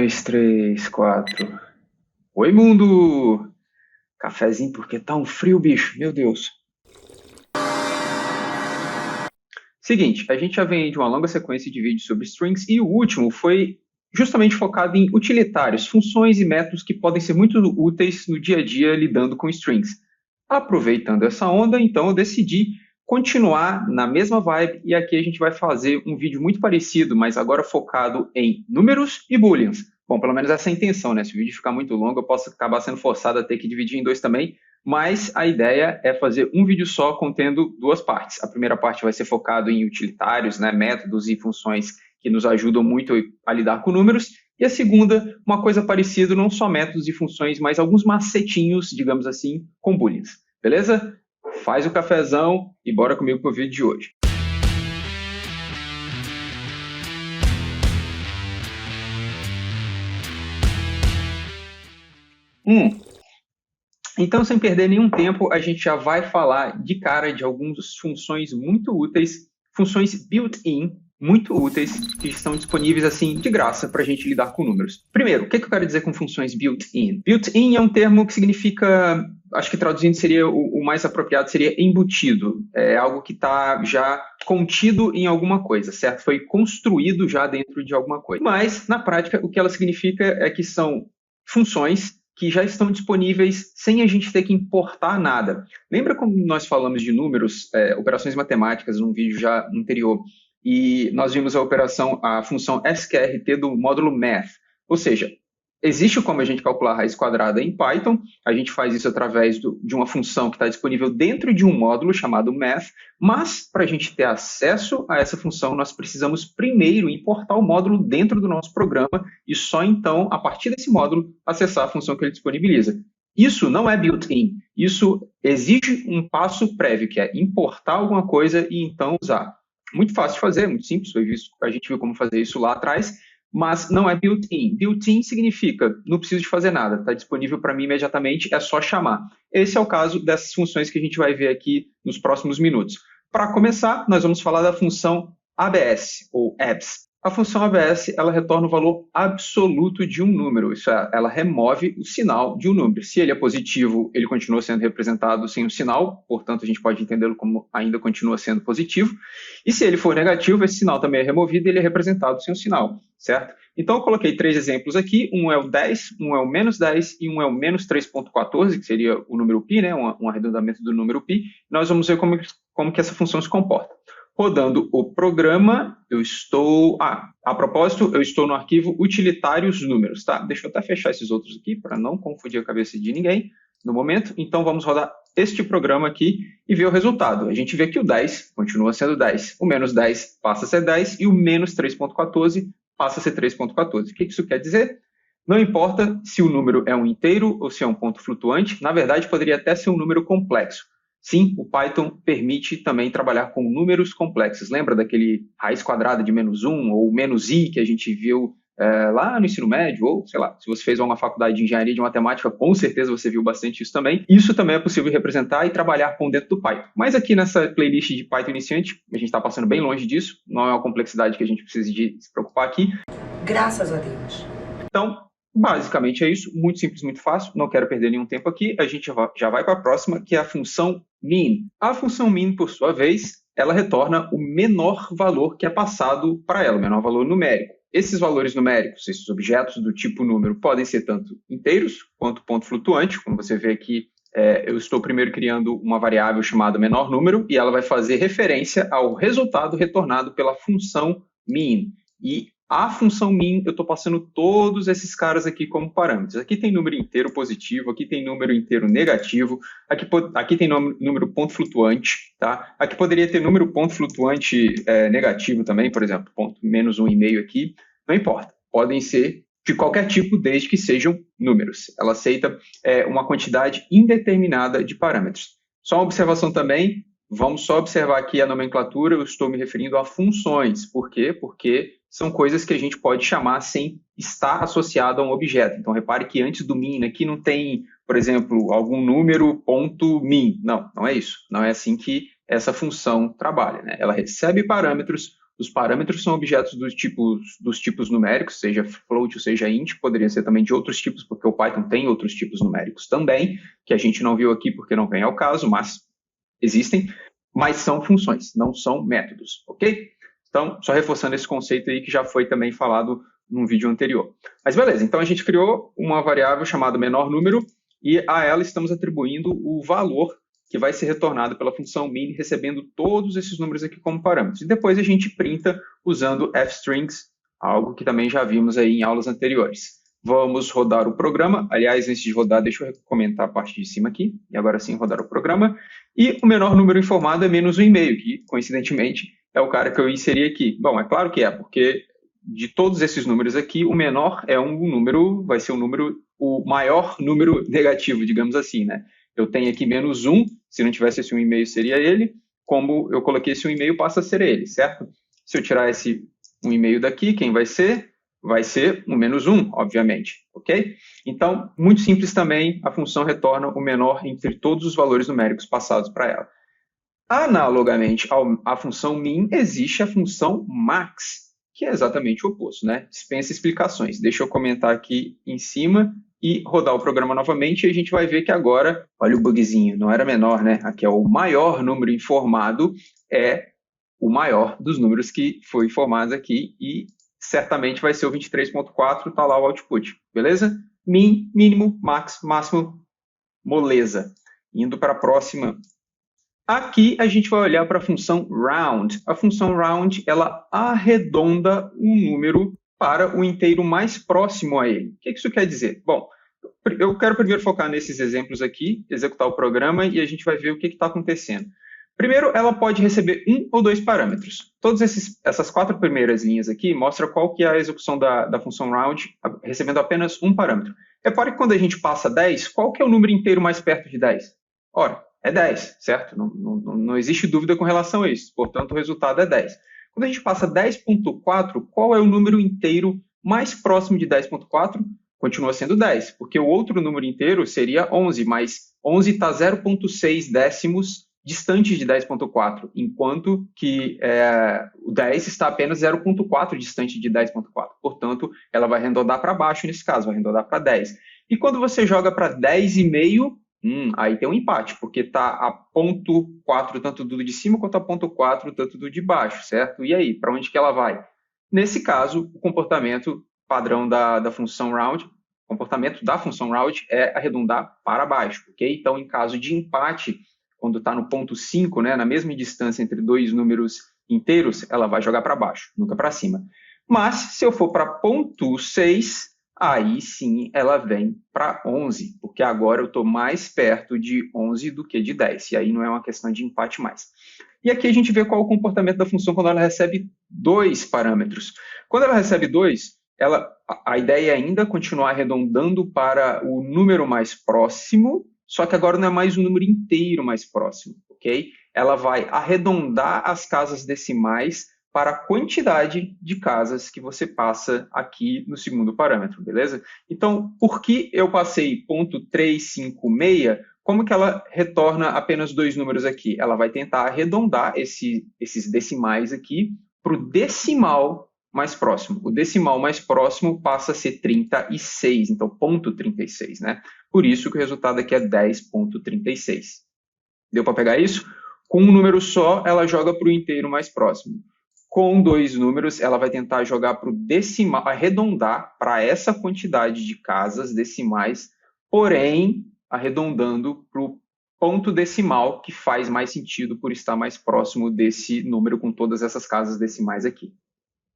dois, três, quatro. Oi, mundo! Cafezinho, porque tá um frio, bicho. Meu Deus. Seguinte, a gente já vem de uma longa sequência de vídeos sobre strings e o último foi justamente focado em utilitários, funções e métodos que podem ser muito úteis no dia a dia lidando com strings. Aproveitando essa onda, então eu decidi continuar na mesma vibe e aqui a gente vai fazer um vídeo muito parecido, mas agora focado em números e booleans. Bom, pelo menos essa é a intenção, né? Se o vídeo ficar muito longo, eu posso acabar sendo forçado a ter que dividir em dois também, mas a ideia é fazer um vídeo só contendo duas partes. A primeira parte vai ser focado em utilitários, né, métodos e funções que nos ajudam muito a lidar com números, e a segunda, uma coisa parecida, não só métodos e funções, mas alguns macetinhos, digamos assim, com booleans. Beleza? Faz o cafezão e bora comigo pro vídeo de hoje. Então, sem perder nenhum tempo, a gente já vai falar de cara de algumas funções muito úteis, funções built-in, muito úteis, que estão disponíveis assim de graça para a gente lidar com números. Primeiro, o que eu quero dizer com funções built-in? Built-in é um termo que significa, acho que traduzindo seria o mais apropriado, seria embutido. É algo que está já contido em alguma coisa, certo? Foi construído já dentro de alguma coisa. Mas, na prática, o que ela significa é que são funções que já estão disponíveis sem a gente ter que importar nada. Lembra como nós falamos de números, operações matemáticas, num vídeo já anterior, e nós vimos a função sqrt do módulo math, ou seja, existe como a gente calcular a raiz quadrada em Python, a gente faz isso através de uma função que está disponível dentro de um módulo chamado math, mas para a gente ter acesso a essa função, nós precisamos primeiro importar o módulo dentro do nosso programa e só então, a partir desse módulo, acessar a função que ele disponibiliza. Isso não é built-in, isso exige um passo prévio, que é importar alguma coisa e então usar. Muito fácil de fazer, muito simples, a gente viu como fazer isso lá atrás, mas não é built-in. Built-in significa, não preciso de fazer nada, está disponível para mim imediatamente, é só chamar. Esse é o caso dessas funções que a gente vai ver aqui nos próximos minutos. Para começar, nós vamos falar da função ABS, ou ABS. A função ABS, ela retorna o valor absoluto de um número, isso é, ela remove o sinal de um número. Se ele é positivo, ele continua sendo representado sem o sinal, portanto a gente pode entendê-lo como ainda continua sendo positivo. E se ele for negativo, esse sinal também é removido e ele é representado sem o sinal, certo? Então eu coloquei três exemplos aqui, um é o 10, um é o menos 10 e um é o menos 3.14, que seria o número π, né? Um arredondamento do número π. Nós vamos ver como que essa função se comporta. Rodando o programa, eu estou... a propósito, eu estou no arquivo utilitários números, tá? Deixa eu até fechar esses outros aqui, para não confundir a cabeça de ninguém no momento. Então, vamos rodar este programa aqui e ver o resultado. A gente vê que o 10 continua sendo 10, o menos 10 passa a ser 10 e o menos 3.14 passa a ser 3.14. O que isso quer dizer? Não importa se o número é um inteiro ou se é um ponto flutuante, na verdade, poderia até ser um número complexo. Sim, o Python permite também trabalhar com números complexos. Lembra daquele raiz quadrada de menos 1 ou menos i que a gente viu lá no ensino médio? Ou, sei lá, se você fez uma faculdade de engenharia de matemática, com certeza você viu bastante isso também. Isso também é possível representar e trabalhar com dentro do Python. Mas aqui nessa playlist de Python iniciante, a gente está passando bem longe disso. Não é uma complexidade que a gente precisa de se preocupar aqui. Graças a Deus. Então, basicamente é isso, muito simples, muito fácil, não quero perder nenhum tempo aqui, a gente já vai para a próxima, que é a função min. A função min, por sua vez, ela retorna o menor valor que é passado para ela, o menor valor numérico. Esses valores numéricos, esses objetos do tipo número, podem ser tanto inteiros quanto ponto flutuante, como você vê aqui, eu estou primeiro criando uma variável chamada menor número, e ela vai fazer referência ao resultado retornado pela função min. E a função min, eu estou passando todos esses caras aqui como parâmetros. Aqui tem número inteiro positivo, aqui tem número inteiro negativo, aqui tem número ponto flutuante, tá? Aqui poderia ter número ponto flutuante negativo também, por exemplo, ponto menos 1,5 aqui, não importa. Podem ser de qualquer tipo, desde que sejam números. Ela aceita uma quantidade indeterminada de parâmetros. Só uma observação também, vamos só observar aqui a nomenclatura, eu estou me referindo a funções. Por quê? Porque são coisas que a gente pode chamar sem estar associado a um objeto. Então, repare que antes do min aqui não tem, por exemplo, algum número ponto min. Não é isso. Não é assim que essa função trabalha, né? Ela recebe parâmetros, Os parâmetros são objetos dos tipos numéricos, seja float ou seja int, poderia ser também de outros tipos, porque o Python tem outros tipos numéricos também, que a gente não viu aqui porque não vem ao caso, mas existem, mas são funções, não são métodos, ok? Então, só reforçando esse conceito aí que já foi também falado num vídeo anterior. Mas beleza, então a gente criou uma variável chamada menor número e a ela estamos atribuindo o valor que vai ser retornado pela função min, recebendo todos esses números aqui como parâmetros. E depois a gente printa usando fstrings, algo que também já vimos aí em aulas anteriores. Vamos rodar o programa. Aliás, antes de rodar, deixa eu comentar a parte de cima aqui. E agora sim, rodar o programa. E o menor número informado é menos 1,5, que, coincidentemente, é o cara que eu inseri aqui. Bom, é claro que é, porque de todos esses números aqui, o menor é um número, vai ser um número, o maior número negativo, digamos assim, né? Eu tenho aqui menos 1, se não tivesse esse 1,5 seria ele, como eu coloquei esse 1,5 passa a ser ele, certo? Se eu tirar esse 1,5 daqui, quem vai ser? Vai ser o menos 1, obviamente, ok? Então, muito simples também, a função retorna o menor entre todos os valores numéricos passados para ela. Analogamente à função min, existe a função max, que é exatamente o oposto, né? Dispensa explicações. Deixa eu comentar aqui em cima e rodar o programa novamente e a gente vai ver que agora, olha o bugzinho, não era menor, né? Aqui é o maior número informado, é o maior dos números que foi informado aqui e certamente vai ser o 23.4, tá lá o output, beleza? Min, mínimo, max, máximo, moleza. Indo para a próxima. Aqui a gente vai olhar para a função round. A função round, ela arredonda um número para o inteiro mais próximo a ele. O que isso quer dizer? Bom, eu quero primeiro focar nesses exemplos aqui, executar o programa e a gente vai ver o que está acontecendo. Primeiro, ela pode receber um ou dois parâmetros. Todas essas 4 primeiras linhas aqui mostram qual que é a execução da função round, recebendo apenas um parâmetro. Repare que quando a gente passa 10, qual que é o número inteiro mais perto de 10? Ora, é 10, certo? Não existe dúvida com relação a isso. Portanto, o resultado é 10. Quando a gente passa 10.4, qual é o número inteiro mais próximo de 10.4? Continua sendo 10, porque o outro número inteiro seria 11, mas 11 está 0.6 décimos distante de 10.4, enquanto que o 10 está apenas 0.4 distante de 10.4. Portanto, ela vai arredondar para baixo nesse caso, vai arredondar para 10. E quando você joga para 10,5, aí tem um empate, porque está a ponto 4 tanto do de cima quanto a ponto 4 tanto do de baixo, certo? E aí, para onde que ela vai? Nesse caso, o comportamento padrão da função round, o comportamento da função round é arredondar para baixo, ok? Então, em caso de empate, quando está no ponto 5, né, na mesma distância entre dois números inteiros, ela vai jogar para baixo, nunca para cima. Mas, se eu for para ponto 6, aí sim ela vem para 11, porque agora eu estou mais perto de 11 do que de 10, e aí não é uma questão de empate mais. E aqui a gente vê qual é o comportamento da função quando ela recebe 2 parâmetros. Quando ela recebe 2, a ideia é ainda continuar arredondando para o número mais próximo, só que agora não é mais um número inteiro mais próximo, ok? Ela vai arredondar as casas decimais para a quantidade de casas que você passa aqui no segundo parâmetro, beleza? Então, por que eu passei .356? Como que ela retorna apenas 2 números aqui? Ela vai tentar arredondar esses decimais aqui para o decimal mais próximo. O decimal mais próximo passa a ser 36, então ponto 36, né? Por isso que o resultado aqui é 10.36. Deu para pegar isso? Com um número só, ela joga para o inteiro mais próximo. Com 2 números, ela vai tentar jogar para o decimal, arredondar para essa quantidade de casas decimais, porém, arredondando para o ponto decimal, que faz mais sentido por estar mais próximo desse número com todas essas casas decimais aqui.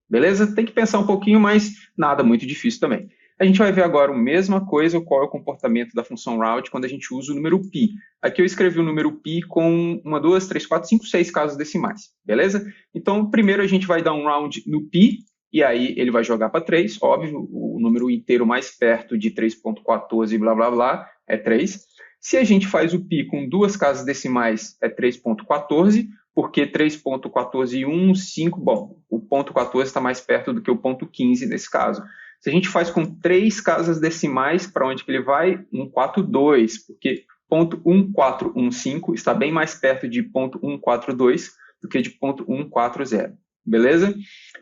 Beleza? Tem que pensar um pouquinho, mas nada muito difícil também. A gente vai ver agora a mesma coisa, qual é o comportamento da função round quando a gente usa o número π. Aqui eu escrevi o número π com 1, 2, 3, 4, 5, 6 casas decimais, beleza? Então, primeiro a gente vai dar um round no π, e aí ele vai jogar para 3, óbvio, o número inteiro mais perto de 3.14, blá, blá, blá, é 3. Se a gente faz o π com 2 casas decimais, é 3.14, porque 3.14 e 1, 5, bom, o ponto 14 está mais perto do que o ponto 15 nesse caso. Se a gente faz com 3 casas decimais, para onde que ele vai? 142, porque ponto 1415 está bem mais perto de ponto 142 do que de ponto 140. beleza?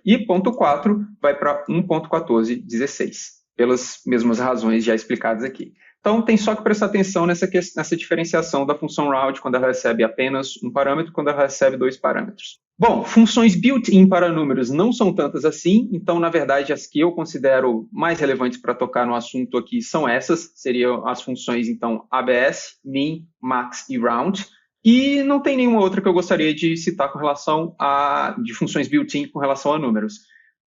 E ponto 4 vai para 1.1416, pelas mesmas razões já explicadas aqui. Então, tem só que prestar atenção nessa diferenciação da função round quando ela recebe apenas um parâmetro, quando ela recebe 2 parâmetros. Bom, funções built-in para números não são tantas assim, então, na verdade, as que eu considero mais relevantes para tocar no assunto aqui são essas, seriam as funções, então, ABS, min, max e round, e não tem nenhuma outra que eu gostaria de citar com relação de funções built-in com relação a números.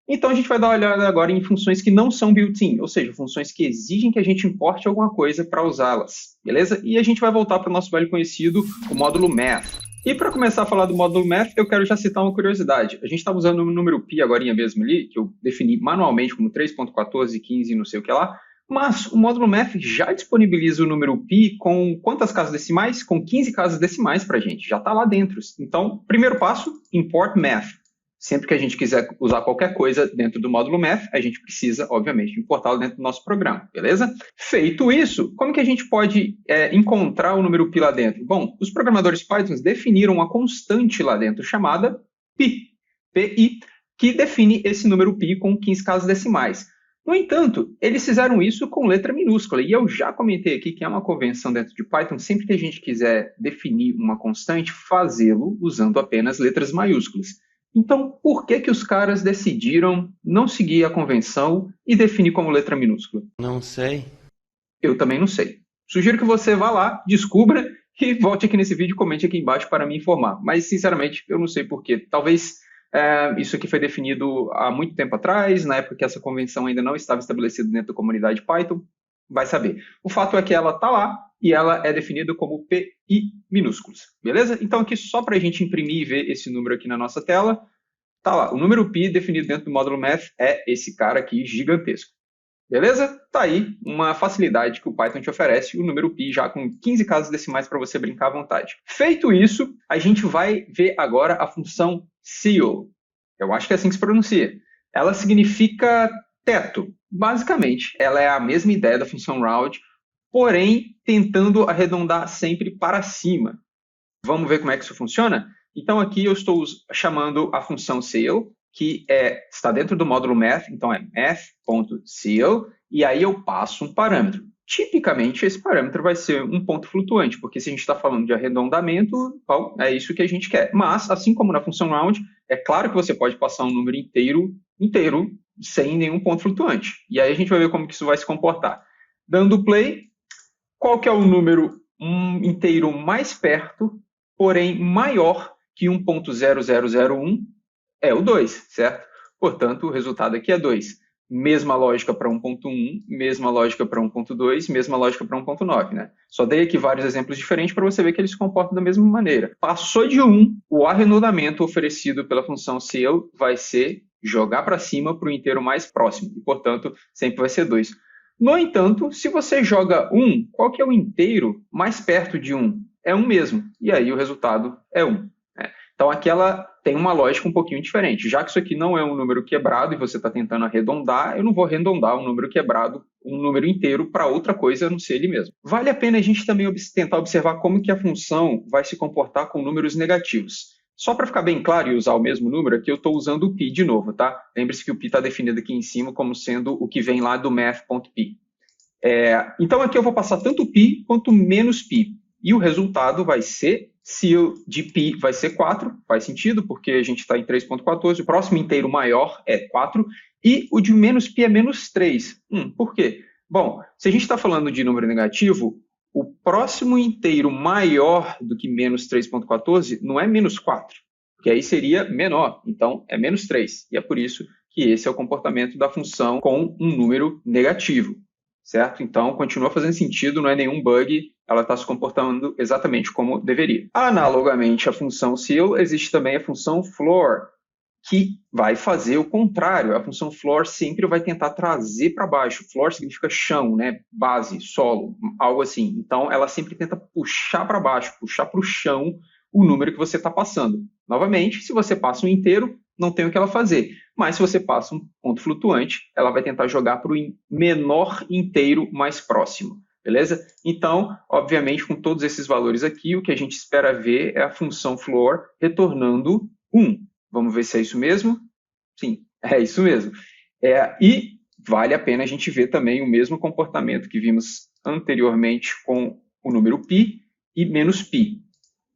Então, a gente vai dar uma olhada agora em funções que não são built-in, ou seja, funções que exigem que a gente importe alguma coisa para usá-las, beleza? E a gente vai voltar para o nosso velho conhecido, o módulo math. E para começar a falar do módulo math, eu quero já citar uma curiosidade. A gente estava usando o número pi agora mesmo ali, que eu defini manualmente como 3.1415 não sei o que lá, mas o módulo math já disponibiliza o número pi com quantas casas decimais? Com 15 casas decimais para a gente, já está lá dentro. Então, primeiro passo, import math. Sempre que a gente quiser usar qualquer coisa dentro do módulo math, a gente precisa, obviamente, importá-lo dentro do nosso programa, beleza? Feito isso, como que a gente pode encontrar o número pi lá dentro? Bom, os programadores Python definiram uma constante lá dentro chamada pi, pi, que define esse número pi com 15 casas decimais. No entanto, eles fizeram isso com letra minúscula, e eu já comentei aqui que é uma convenção dentro de Python, sempre que a gente quiser definir uma constante, fazê-lo usando apenas letras maiúsculas. Então, por que os caras decidiram não seguir a convenção e definir como letra minúscula? Não sei. Eu também não sei. Sugiro que você vá lá, descubra e volte aqui nesse vídeo e comente aqui embaixo para me informar. Mas, sinceramente, eu não sei por quê. Talvez isso aqui foi definido há muito tempo atrás, na época que essa convenção ainda não estava estabelecida dentro da comunidade Python. Vai saber. O fato é que ela está lá e ela é definida como PI minúsculos, beleza? Então aqui só para a gente imprimir e ver esse número aqui na nossa tela, tá lá. O número pi definido dentro do módulo math é esse cara aqui gigantesco, beleza? Tá aí uma facilidade que o Python te oferece, o número pi já com 15 casas decimais para você brincar à vontade. Feito isso, a gente vai ver agora a função ceil. Eu acho que é assim que se pronuncia. Ela significa teto. Basicamente, ela é a mesma ideia da função round, porém tentando arredondar sempre para cima. Vamos ver como é que isso funciona? Então aqui eu estou chamando a função ceil, que está dentro do módulo math, então é math.ceil, e aí eu passo um parâmetro. Tipicamente esse parâmetro vai ser um ponto flutuante, porque se a gente está falando de arredondamento, bom, é isso que a gente quer. Mas, assim como na função round, é claro que você pode passar um número inteiro, sem nenhum ponto flutuante. E aí a gente vai ver como que isso vai se comportar. Dando play, qual que é o número inteiro mais perto, porém maior que 1.0001? É o 2, certo? Portanto, o resultado aqui é 2. Mesma lógica para 1.1, mesma lógica para 1.2, mesma lógica para 1.9, né? Só dei aqui vários exemplos diferentes para você ver que eles se comportam da mesma maneira. Passou de 1, o arredondamento oferecido pela função ceil vai ser jogar para cima para o inteiro mais próximo, e, portanto, sempre vai ser 2. No entanto, se você joga 1, qual que é o inteiro mais perto de 1? É 1 mesmo, e aí o resultado é 1. Então, aqui ela tem uma lógica um pouquinho diferente. Já que isso aqui não é um número quebrado e você está tentando arredondar, eu não vou arredondar um número quebrado, um número inteiro, para outra coisa a não ser ele mesmo. Vale a pena a gente também tentar observar como que a função vai se comportar com números negativos. Só para ficar bem claro e usar o mesmo número, aqui eu estou usando o pi de novo, tá? Lembre-se que o pi está definido aqui em cima como sendo o que vem lá do math.pi. Então, aqui eu vou passar tanto pi quanto menos pi. E o resultado vai ser, se o de pi vai ser 4, faz sentido, porque a gente está em 3.14, o próximo inteiro maior é 4, e o de menos pi é menos 3. Por quê? Bom, se a gente está falando de número negativo, o próximo inteiro maior do que menos 3.14 não é menos 4, porque aí seria menor, então é menos 3. E é por isso que esse é o comportamento da função com um número negativo. Certo? Então, continua fazendo sentido, não é nenhum bug, ela está se comportando exatamente como deveria. Analogamente à função ceil, existe também a função floor, que vai fazer o contrário. A função floor sempre vai tentar trazer para baixo. Floor significa chão, né? Base, solo, algo assim. Então, ela sempre tenta puxar para baixo, puxar para o chão o número que você está passando. Novamente, se você passa um inteiro, não tem o que ela fazer. Mas se você passa um ponto flutuante, ela vai tentar jogar para o menor inteiro mais próximo. Beleza? Então, obviamente, com todos esses valores aqui, o que a gente espera ver é a função floor retornando 1. Vamos ver se é isso mesmo? Sim, é isso mesmo. E vale a pena a gente ver também o mesmo comportamento que vimos anteriormente com o número π e menos π.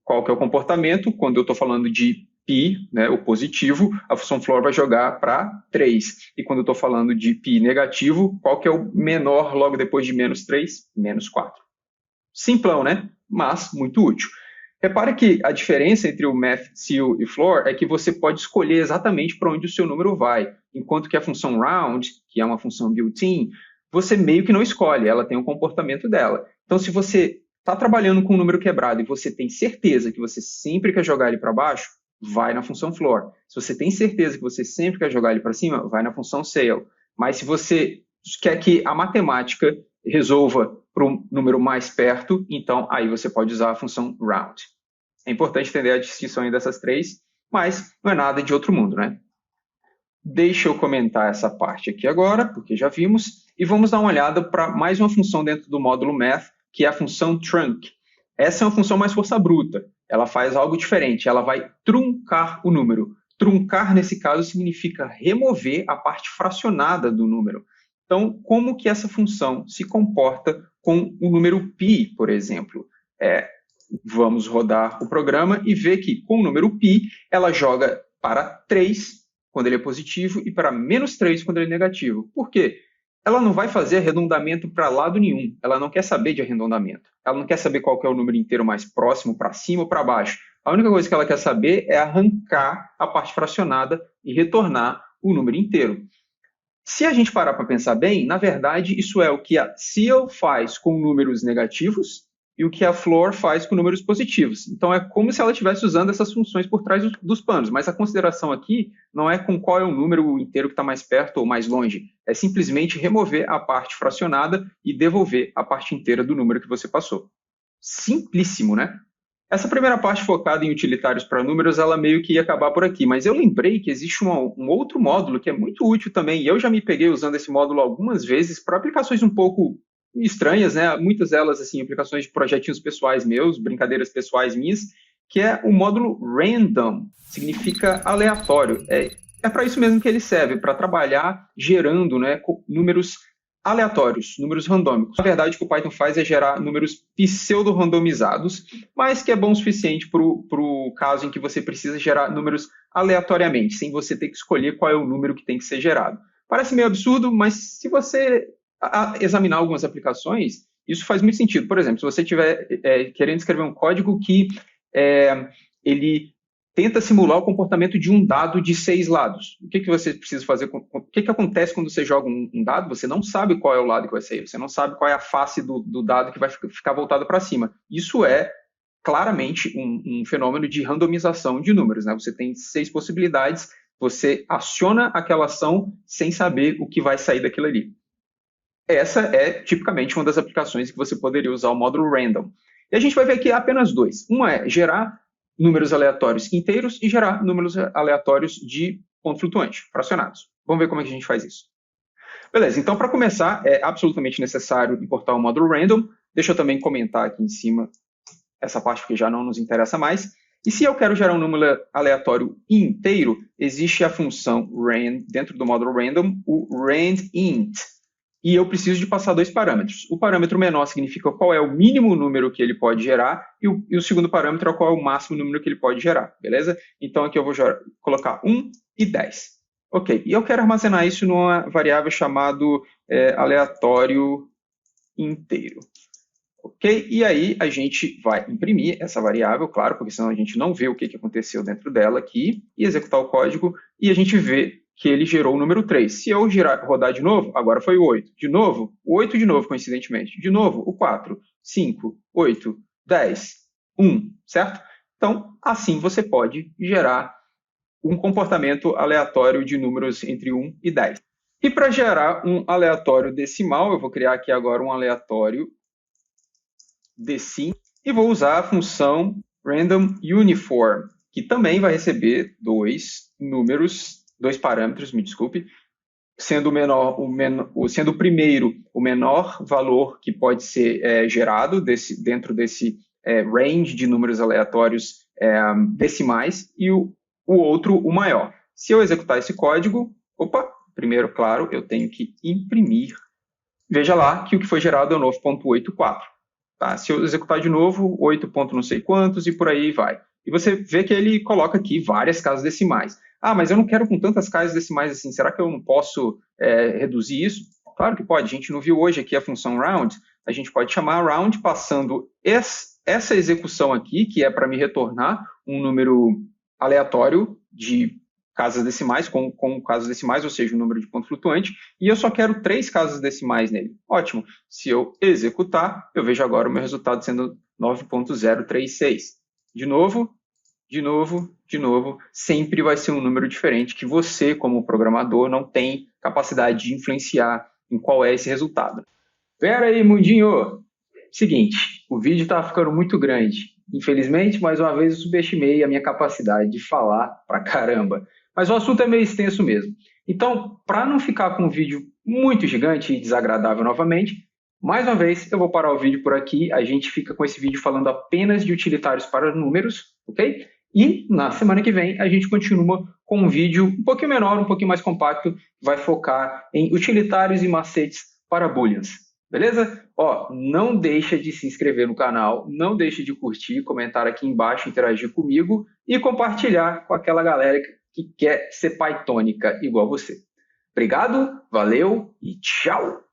Qual que é o comportamento? Quando eu estou falando de π, né, o positivo, a função floor vai jogar para 3. E quando eu estou falando de π negativo, qual que é o menor logo depois de menos 3? Menos 4. Simplão, né? Mas muito útil. Repare que a diferença entre o math, ceil e floor é que você pode escolher exatamente para onde o seu número vai, enquanto que a função round, que é uma função built-in, você meio que não escolhe, ela tem o comportamento dela. Então, se você está trabalhando com um número quebrado e você tem certeza que você sempre quer jogar ele para baixo, vai na função floor. Se você tem certeza que você sempre quer jogar ele para cima, vai na função ceil. Mas se você quer que a matemática resolva para um número mais perto, então aí você pode usar a função round. É importante entender a distinção dessas três, mas não é nada de outro mundo, né? Deixa eu comentar essa parte aqui agora, porque já vimos, e vamos dar uma olhada para mais uma função dentro do módulo math, que é a função trunc. Essa é uma função mais força bruta. Ela faz algo diferente, ela vai truncar o número. Truncar, nesse caso, significa remover a parte fracionada do número. Então, como que essa função se comporta com o número π, por exemplo? Vamos rodar o programa e ver que, com o número π, ela joga para 3, quando ele é positivo, e para menos 3, quando ele é negativo. Por quê? Ela não vai fazer arredondamento para lado nenhum. Ela não quer saber de arredondamento. Ela não quer saber qual que é o número inteiro mais próximo, para cima ou para baixo. A única coisa que ela quer saber é arrancar a parte fracionada e retornar o número inteiro. Se a gente parar para pensar bem, na verdade, isso é o que a ceil faz com números negativos e o que a floor faz com números positivos. Então, é como se ela estivesse usando essas funções por trás dos panos. Mas a consideração aqui não é com qual é o número inteiro que está mais perto ou mais longe. É simplesmente remover a parte fracionada e devolver a parte inteira do número que você passou. Simplíssimo, né? Essa primeira parte focada em utilitários para números, ela meio que ia acabar por aqui, mas eu lembrei que existe um outro módulo que é muito útil também, e eu já me peguei usando esse módulo algumas vezes para aplicações um pouco estranhas, né? Muitas delas, assim, aplicações de projetinhos pessoais meus, brincadeiras pessoais minhas, que é o módulo random, significa aleatório. É para isso mesmo que ele serve, para trabalhar gerando, né, números aleatórios, números randômicos. Na verdade, o que o Python faz é gerar números pseudo-randomizados, mas que é bom o suficiente para o caso em que você precisa gerar números aleatoriamente, sem você ter que escolher qual é o número que tem que ser gerado. Parece meio absurdo, mas se você examinar algumas aplicações, isso faz muito sentido. Por exemplo, se você estiver querendo escrever um código que ele tenta simular o comportamento de um dado de 6 lados. O que você precisa fazer? O que acontece quando você joga um dado? Você não sabe qual é o lado que vai sair. Você não sabe qual é a face do dado que vai ficar voltada para cima. Isso é claramente um fenômeno de randomização de números, né? Você tem 6 possibilidades, você aciona aquela ação sem saber o que vai sair daquilo ali. Essa é tipicamente uma das aplicações que você poderia usar o módulo random. E a gente vai ver aqui apenas 2. Uma é gerar números aleatórios inteiros e gerar números aleatórios de ponto flutuante, fracionados. Vamos ver como é que a gente faz isso. Beleza, então para começar, é absolutamente necessário importar o módulo random. Deixa eu também comentar aqui em cima essa parte porque já não nos interessa mais. E se eu quero gerar um número aleatório inteiro, existe a função rand, dentro do módulo random, o randint. E eu preciso de passar 2 parâmetros. O parâmetro menor significa qual é o mínimo número que ele pode gerar, e o segundo parâmetro é qual é o máximo número que ele pode gerar, beleza? Então aqui eu vou colocar 1 e 10. Ok, e eu quero armazenar isso numa variável chamada aleatório inteiro. Ok, e aí a gente vai imprimir essa variável, claro, porque senão a gente não vê o que aconteceu dentro dela aqui, e executar o código, e a gente vê que ele gerou o número 3. Se eu rodar de novo, agora foi o 8. De novo, o 8 de novo, coincidentemente. De novo, o 4, 5, 8, 10, 1, certo? Então, assim você pode gerar um comportamento aleatório de números entre 1 e 10. E para gerar um aleatório decimal, eu vou criar aqui agora um aleatório decim e vou usar a função random uniform, que também vai receber 2 parâmetros, me desculpe, sendo o primeiro o menor valor que pode ser gerado dentro desse range de números aleatórios decimais, e o o outro o maior. Se eu executar esse código, primeiro, claro, eu tenho que imprimir. Veja lá que o que foi gerado é o 9.84. Tá? Se eu executar de novo, 8 ponto não sei quantos e por aí vai. E você vê que ele coloca aqui várias casas decimais. Mas eu não quero com tantas casas decimais assim. Será que eu não posso reduzir isso? Claro que pode. A gente não viu hoje aqui a função round. A gente pode chamar round passando essa execução aqui, que é para me retornar um número aleatório de casas decimais, com casas decimais, ou seja, um número de ponto flutuante, e eu só quero 3 casas decimais nele. Ótimo. Se eu executar, eu vejo agora o meu resultado sendo 9.036. De novo, sempre vai ser um número diferente que você, como programador, não tem capacidade de influenciar em qual é esse resultado. Pera aí, mundinho! Seguinte, o vídeo está ficando muito grande. Infelizmente, mais uma vez eu subestimei a minha capacidade de falar pra caramba. Mas o assunto é meio extenso mesmo. Então, para não ficar com um vídeo muito gigante e desagradável novamente, mais uma vez eu vou parar o vídeo por aqui. A gente fica com esse vídeo falando apenas de utilitários para números, ok? E na semana que vem a gente continua com um vídeo um pouquinho menor, um pouquinho mais compacto, que vai focar em utilitários e macetes para booleans. Beleza? Não deixa de se inscrever no canal, não deixa de curtir, comentar aqui embaixo, interagir comigo e compartilhar com aquela galera que quer ser pythônica igual você. Obrigado, valeu e tchau!